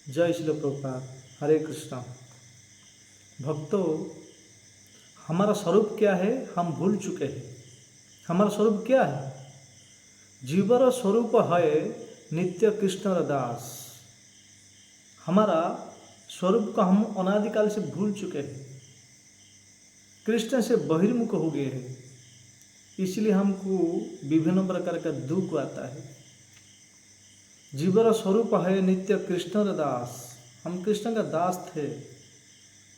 जय श्री प्रभुपाद। हरे कृष्णा। भक्तों, हमारा स्वरूप क्या है हम भूल चुके हैं। हमारा स्वरूप क्या है? जीवर स्वरूप है नित्य कृष्ण दास। हमारा स्वरूप को हम अनादिकाल से भूल चुके हैं, कृष्ण से बहिर्मुख हो गए हैं। इसलिए हमको विभिन्न प्रकार का दुख आता है। जीवर स्वरूप है नित्य कृष्ण दास। हम कृष्ण का दास थे,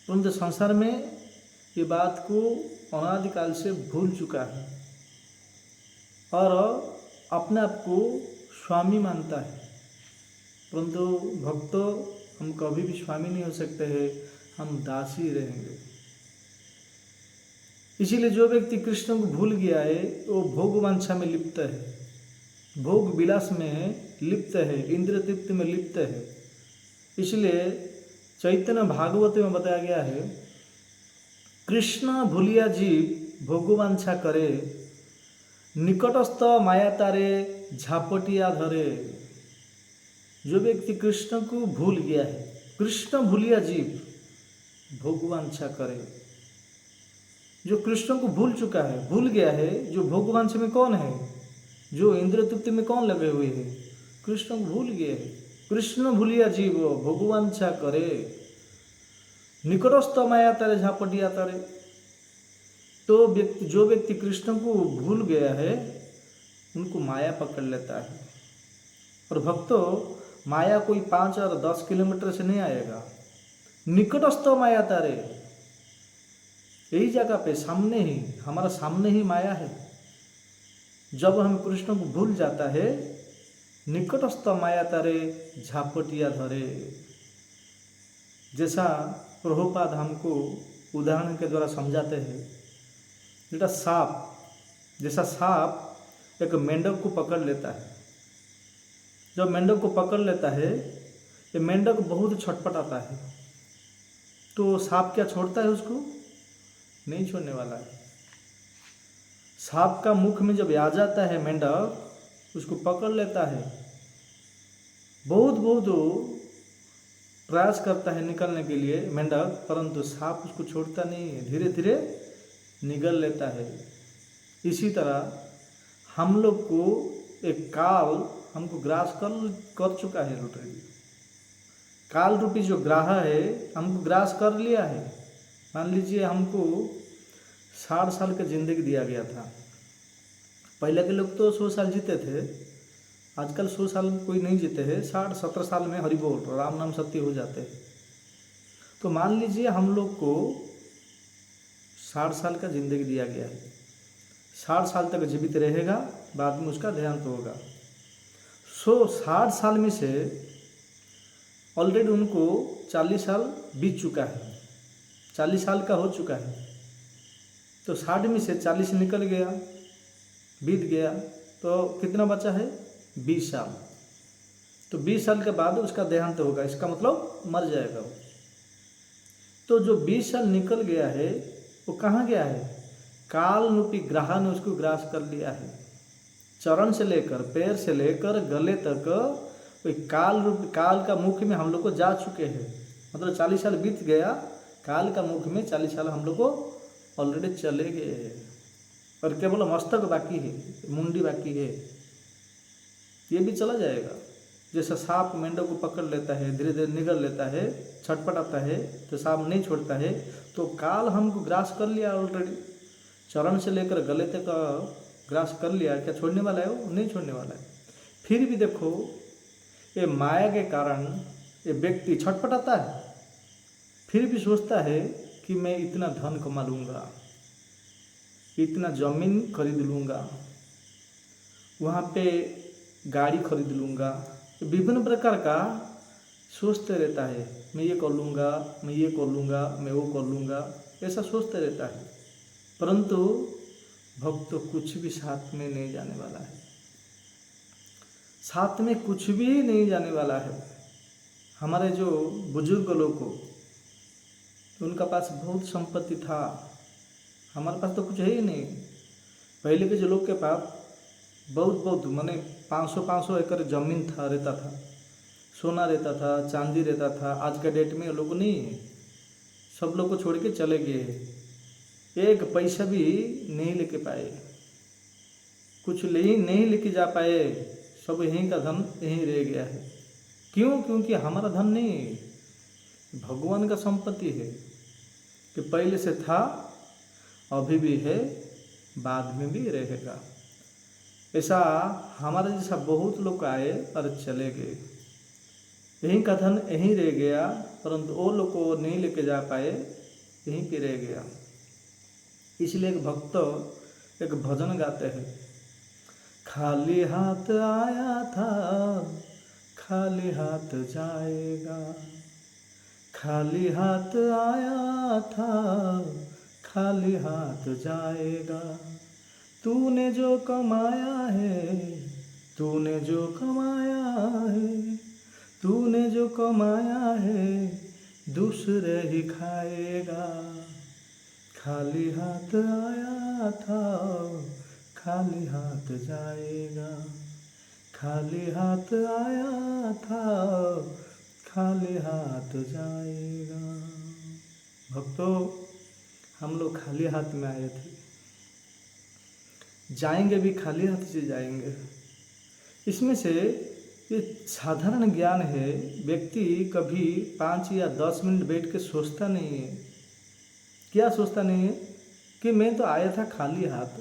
परंतु संसार में ये बात को अनादिकाल से भूल चुका है और अपने आप को स्वामी मानता है। परंतु भक्तों, हम कभी भी स्वामी नहीं हो सकते हैं, हम दास ही रहेंगे। इसीलिए जो व्यक्ति कृष्ण को भूल गया है वो भोग वांछा में लिप्त है, भोग विलास में लिप्त है, इंद्रिय तृप्ति में लिप्त है। इसलिए चैतन्य भागवत में बताया गया है, कृष्ण भूलिया जीव भोगवांछा करे, निकटस्थ माया तारे झापटिया धरे। जो व्यक्ति कृष्ण को भूल गया है, कृष्ण भूलिया जीव भोगवांछा करे। जो कृष्ण को भूल चुका है, भूल गया है, जो भोगवांछा में कौन है, जो इंद्रिय तृप्ति में कौन लगे हुए हैं, कृष्ण को भूल गए हैं। कृष्ण भूलिया जीव भोगवांछा करे, निकटस्थ माया तारे झापटिया तारे। तो जो व्यक्ति कृष्ण को भूल गया है उनको माया पकड़ लेता है। और भक्तों, माया कोई 5 और 10 किलोमीटर से नहीं आएगा। निकटस्थ माया तारे, यही जगह पे सामने ही, हमारा सामने ही माया है। जब हम कृष्ण को भूल जाता है, निकटस्थ माया तारे झापटिया धरे। जैसा प्रभुपाद हमको उदाहरण के द्वारा समझाते हैं, जैसा सांप एक मेंढक को पकड़ लेता है। जब मेंढक को पकड़ लेता है, ये मेंढक बहुत छटपटाता है, तो सांप क्या छोड़ता है उसको? नहीं छोड़ने वाला है। सांप का मुख में जब आ जाता है मेंढक, उसको पकड़ लेता है, बहुत प्रयास करता है निकलने के लिए मेंढक, परंतु सांप उसको छोड़ता नहीं है, धीरे धीरे निगल लेता है। इसी तरह हम लोग को एक काल हमको ग्रास कर चुका है ऑलरेडी। काल रूपी जो ग्राह है हमको ग्रास कर लिया है। मान लीजिए हमको 60 साल का जिंदगी दिया गया था। पहले के लोग तो 100 साल जीते थे, आजकल 100 साल कोई नहीं जीते हैं। 60-70 साल में हरि बोल राम नाम सत्य हो जाते हैं। तो मान लीजिए हम लोग को 60 साल का जिंदगी दिया गया है। 60 साल तक जीवित रहेगा, बाद में उसका देहांत होगा। 60 साल में से ऑलरेडी उनको 40 साल बीत चुका है, 40 साल का हो चुका है। तो 60 में से 40 निकल गया, बीत गया, तो कितना बचा है? 20 साल। तो 20 साल के बाद उसका देहांत होगा, इसका मतलब मर जाएगा वो। तो जो 20 साल निकल गया है वो कहाँ गया है? काल रूपी ग्राह ने उसको ग्रास कर लिया है। चरण से लेकर पैर से लेकर गले तक वही काल का मुख में हम लोग को जा चुके हैं। मतलब 40 साल बीत गया, काल का मुख में 40 साल हम लोग को ऑलरेडी चले गए हैं। और केवल मस्तक बाकी है, मुंडी बाकी है, ये भी चला जाएगा। जैसा सांप मेंढक को पकड़ लेता है, धीरे धीरे निगल लेता है, छटपटाता है, तो सांप नहीं छोड़ता है। तो काल हमको ग्रास कर लिया ऑलरेडी, चरण से लेकर गले तक ग्रास कर लिया। क्या छोड़ने वाला है? वो नहीं छोड़ने वाला है। फिर भी देखो, ये माया के कारण ये व्यक्ति छटपटाता है, फिर भी सोचता है कि मैं इतना धन कमा लूँगा, इतना जमीन खरीद लूँगा, वहाँ पे गाड़ी खरीद लूँगा, विभिन्न प्रकार का सोचते रहता है। मैं ये कर लूँगा, मैं ये कर लूँगा, मैं वो कर लूँगा, ऐसा सोचते रहता है। परंतु भक्त तो कुछ भी साथ में नहीं जाने वाला है, साथ में कुछ भी नहीं जाने वाला है। हमारे जो बुजुर्ग लोग को, उनका पास बहुत संपत्ति था, हमारे पास तो कुछ है ही नहीं। पहले के जो लोग के पास बहुत माने 500 एकड़ जमीन था, रहता था। सोना रहता था, चांदी रहता था। आज के डेट में लोग नहीं, सब लोग को छोड़ के चले गए, एक पैसा भी नहीं लेके पाए, कुछ नहीं लेके जा पाए, सब यहीं का धन यहीं रह गया है। क्यों? क्योंकि हमारा धन नहीं, भगवान का संपत्ति है कि पहले से था, अभी भी है, बाद में भी रहेगा। ऐसा हमारे जैसा बहुत लोग आए और चले गए, यहीं का धन यहीं रह गया, परंतु वो लोग को नहीं लेके जा पाए, यहीं पे रह गया। इसलिए एक भक्त एक भजन गाते हैं, खाली हाथ आया था खाली हाथ जाएगा, खाली हाथ आया था खाली हाथ जाएगा, तूने जो कमाया है, तूने जो कमाया है, तूने जो कमाया है दूसरे ही खाएगा, खाली हाथ आया था खाली हाथ जाएगा, खाली हाथ आया था खाली हाथ जाएगा। भक्तों, हम लोग खाली हाथ में आए थे, जाएंगे भी खाली हाथ से जाएंगे। इसमें से ये साधारण ज्ञान है, व्यक्ति कभी 5 या 10 मिनट बैठ के सोचता नहीं है। क्या सोचता नहीं है? कि मैं तो आया था खाली हाथ,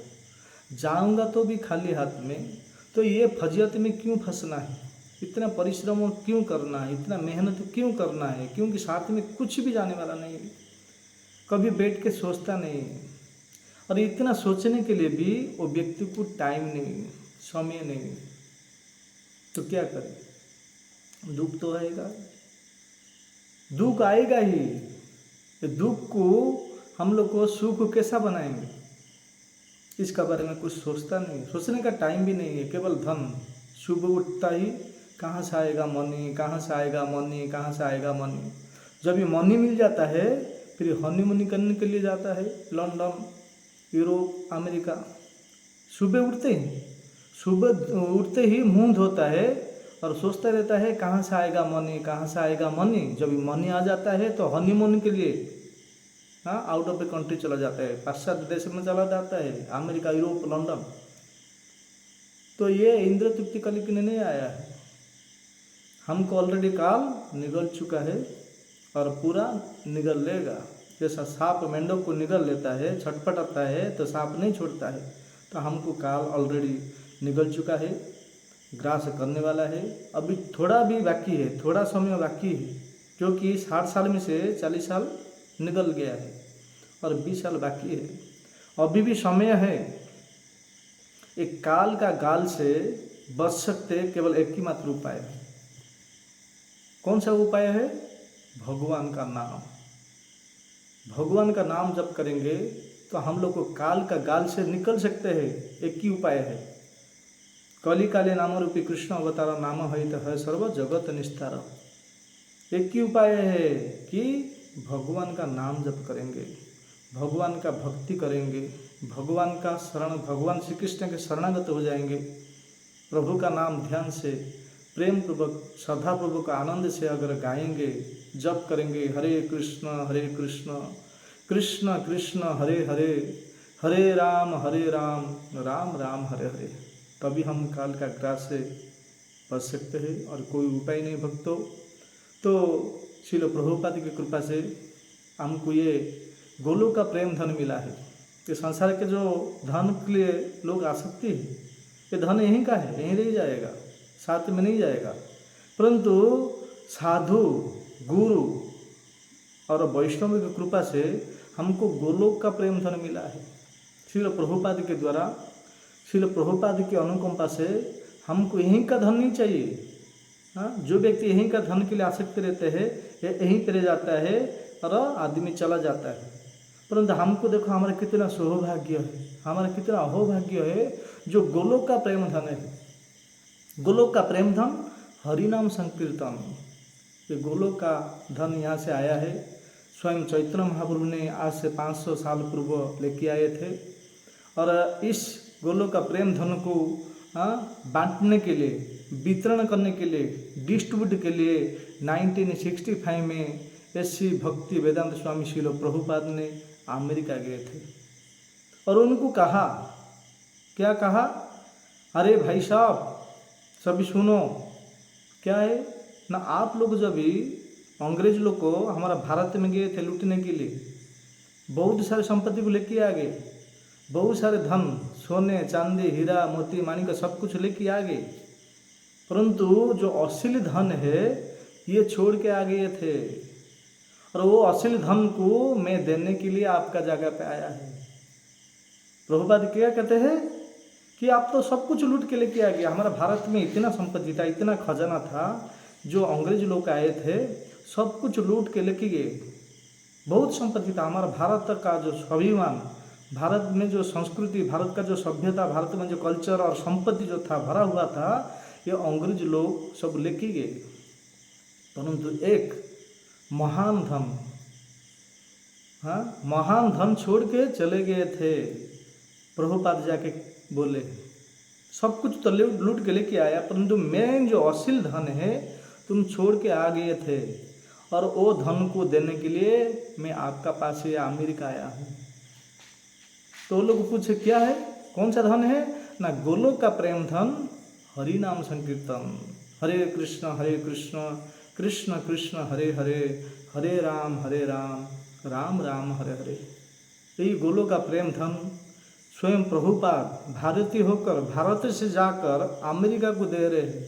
जाऊंगा तो भी खाली हाथ में, तो ये फजियत में क्यों फंसना है, इतना परिश्रम क्यों करना है, इतना मेहनत क्यों करना है, क्योंकि साथ में कुछ भी जाने वाला नहीं है। कभी बैठ के सोचता नहीं है, और इतना सोचने के लिए भी वो व्यक्ति को टाइम नहीं, समय नहीं, तो क्या करे? दुख तो आएगा, दुख आएगा ही। दुख को हम लोग को सुख कैसा बनाएंगे, इसका बारे में कुछ सोचता नहीं, सोचने का टाइम भी नहीं है। केवल धन, सुबह उठता ही कहाँ से आएगा मनी, कहाँ से आएगा मनी, कहाँ से आएगा मनी। जब ये मनी मिल जाता है फिर हनीमून करने के लिए जाता है लंदन, यूरोप, अमेरिका। सुबह उठते ही मुंह धोता है और सोचता रहता है कहाँ से आएगा मनी, कहाँ से आएगा मनी। जब मनी आ जाता है तो हनीमून के लिए आउट ऑफ द कंट्री चला जाता है, पाश्चात्य देश में चला जाता है, अमेरिका, यूरोप, लंदन। तो ये इंद्र तृप्ति कल के नहीं आया है, हमको ऑलरेडी काल निगल चुका है और पूरा निगल लेगा। जैसा सांप मेंढक को निगल लेता है, छटपटाता है तो सांप नहीं छोड़ता है, तो हमको काल ऑलरेडी निगल चुका है, ग्रास करने वाला है। अभी थोड़ा भी बाकी है, थोड़ा समय बाकी है, क्योंकि 60 साल में से 40 साल निकल गया है और 20 साल बाकी है। अभी भी समय है। एक काल का गाल से बच सकते केवल एक ही मात्र उपाय है। कौन सा उपाय है? भगवान का नाम। भगवान का नाम जप करेंगे तो हम लोग को काल का गाल से निकल सकते हैं। एक ही उपाय है, कली काले नाम रूपी कृष्ण अवतार नाम हित है सर्व जगत निस्तार। एक ही उपाय है कि भगवान का नाम जप करेंगे, भगवान का भक्ति करेंगे, भगवान का शरण, भगवान श्री कृष्ण के शरणागत हो जाएंगे। प्रभु का नाम ध्यान से, प्रेम पूर्वक, श्रद्धा पूर्वक, आनंद से अगर गाएंगे, जप करेंगे हरे कृष्ण कृष्ण कृष्ण हरे हरे, हरे राम राम राम हरे हरे, तभी हम काल का ग्रास से बच सकते हैं। और कोई उपाय नहीं भक्तों। तो श्रील प्रभुपाद की कृपा से हमको ये गोलोक का प्रेम धन मिला है। ये संसार के जो धन के लिए लोग आसक्ति है, ये धन यहीं का है, यहीं रह जाएगा, साथ में नहीं जाएगा। परंतु साधु, गुरु और वैष्णव की कृपा से हमको गोलोक का प्रेम धन मिला है। श्रील प्रभुपाद के द्वारा, श्रील प्रभुपाद की अनुकंपा से हमको यहीं का धन नहीं चाहिए। जो व्यक्ति यहीं का धन के लिए आसक्त रहते हैं, यहीं पर रह जाता है और आदमी चला जाता है। परंतु हमको देखो, हमारा कितना सौभाग्य है, हमारा कितना अहोभाग्य है जो गोलोक का प्रेम धन है। गोलोक का प्रेम धन हरिनाम संकीर्तन, ये गोलोक का धन यहाँ से आया है। स्वयं चैतन्य महाप्रभु ने आज से 500 साल पूर्व लेके आए थे। और इस गोलोक का प्रेम धन को बांटने के लिए वितरण करने के लिए, डिस्ट्रीब्यूट के लिए 1965 में श्री भक्ति वेदांत स्वामी श्रील प्रभुपाद ने अमेरिका गए थे और उनको कहा, क्या कहा, अरे भाई साहब सभी सुनो, क्या है ना, आप लोग जब भी अंग्रेज लोग को हमारा भारत में गए थे लूटने के लिए, बहुत सारे संपत्ति को लेके आ गए, बहुत सारे धन, सोने चांदी हीरा मोती माणिक सब कुछ लेके आ गए, परंतु जो असली धन है ये छोड़ के आ गए थे और वो असली धन को मैं देने के लिए आपका जगह पे आया है। प्रभुपाद क्या कहते हैं कि आप तो सब कुछ लूट के लेके आ गया, हमारा भारत में इतना संपत्ति था, इतना खजाना था, जो अंग्रेज लोग आए थे सब कुछ लूट के लेके गए, बहुत संपत्ति था, हमारा भारत का जो स्वाभिमान, भारत में जो संस्कृति, भारत का जो सभ्यता, भारत में जो कल्चर और संपत्ति जो था भरा हुआ था, ये अंग्रेज लोग सब लेके गए। परंतु एक महान धन, हाँ महान धन छोड़ के चले गए थे। प्रभुपाद जाके बोले सब कुछ तो लूट के लेके आया, परंतु मेन जो असल धन है तुम छोड़ के आ गए थे और वो धन को देने के लिए मैं आपका पास ये अमेरिका आया हूँ। तो लोग पूछे क्या है, कौन सा धन है ना, गोलोक का प्रेम धन, हरि नाम संकीर्तन, हरे कृष्ण कृष्ण कृष्ण हरे हरे, हरे राम राम राम हरे हरे। यही गोलोक का प्रेम धन स्वयं प्रभुपाद भारतीय होकर भारत से जाकर अमेरिका को दे रहे हैं,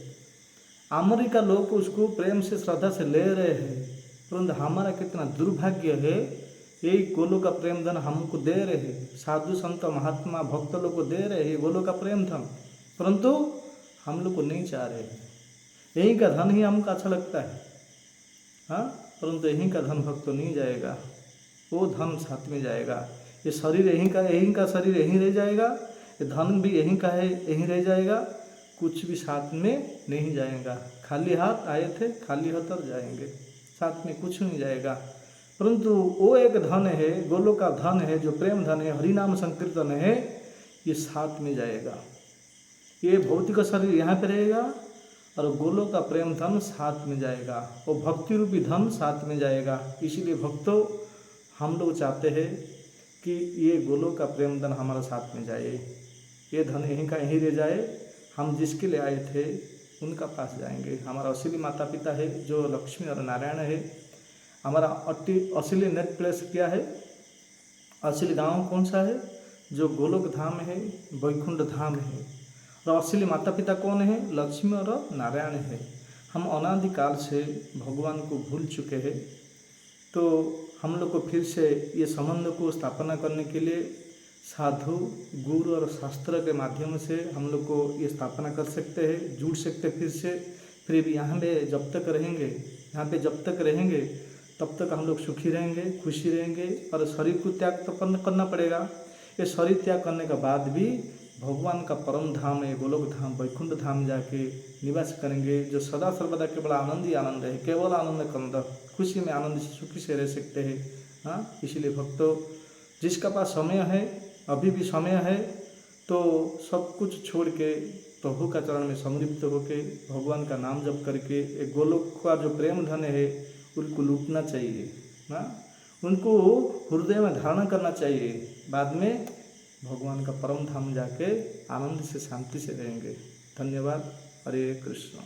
अमेरिका लोग उसको प्रेम से श्रद्धा से ले रहे हैं, परंतु हमारा कितना दुर्भाग्य है, यही गोलोक का प्रेम धन हमको दे रहे हैं, साधु संत महात्मा भक्त लोग को दे रहे हैं गोलोक का प्रेम धन, परंतु हम लोग को नहीं चाह रहे हैं। यहीं का धन ही हमको अच्छा लगता है, हाँ, परंतु यहीं का धन भक्त नहीं जाएगा, वो धन साथ में जाएगा। ये शरीर यहीं का शरीर यहीं रह जाएगा, ये धन भी यहीं का है यहीं रह जाएगा, कुछ भी साथ में नहीं जाएगा। खाली हाथ आए थे खाली हाथ और जाएंगे, साथ में कुछ नहीं जाएगा। परंतु वो एक धन है, गोलोक का धन है, जो प्रेम धन है, हरिनाम संकीर्तन है, ये साथ में जाएगा। ये भौतिक शरीर यहाँ पे रहेगा और गोलोक का प्रेम धन साथ में जाएगा, वो भक्ति रूपी धन साथ में जाएगा। इसीलिए भक्तों हम लोग चाहते हैं कि ये गोलोक का प्रेम धन हमारा साथ में जाए, ये धन यहीं का यहीं रह जाए, हम जिसके लिए आए थे उनका पास जाएंगे। हमारा असली माता पिता है जो लक्ष्मी और नारायण है, हमारा असली नेट प्लेस क्या है, असली गांव कौन सा है, जो गोलोक धाम है, वैकुंठ धाम है। और असली माता पिता कौन है, लक्ष्मी और नारायण है। हम अनादिकाल से भगवान को भूल चुके हैं, तो हम लोग को फिर से ये संबंध को स्थापना करने के लिए साधु गुरु और शास्त्र के माध्यम से हम लोग को ये स्थापना कर सकते हैं, जुड़ सकते फिर से। फिर यहाँ पे जब तक रहेंगे, यहाँ पे जब तक रहेंगे तब तक हम लोग सुखी रहेंगे, खुशी रहेंगे, और शरीर को त्याग तो करना पड़ेगा। ये शरीर त्याग करने के बाद भी भगवान का परम धाम है गोलोक धाम, वैकुंठ धाम जाके निवास करेंगे, जो सदा सर्वदा केवल आनंद ही आनंद है, केवल आनंद कंद, खुशी में आनंद से सुखी से रह सकते हैं। हाँ, इसलिए भक्तों जिसका पास समय है, अभी भी समय है, तो सब कुछ छोड़ के प्रभु का चरण में समर्पित होके भगवान का नाम जप करके एक गोलोक का जो प्रेम धन है उनको लूटना चाहिए ना, उनको हृदय में धारण करना चाहिए। बाद में भगवान का परम धाम जाके आनंद से शांति से रहेंगे। धन्यवाद। हरे कृष्ण।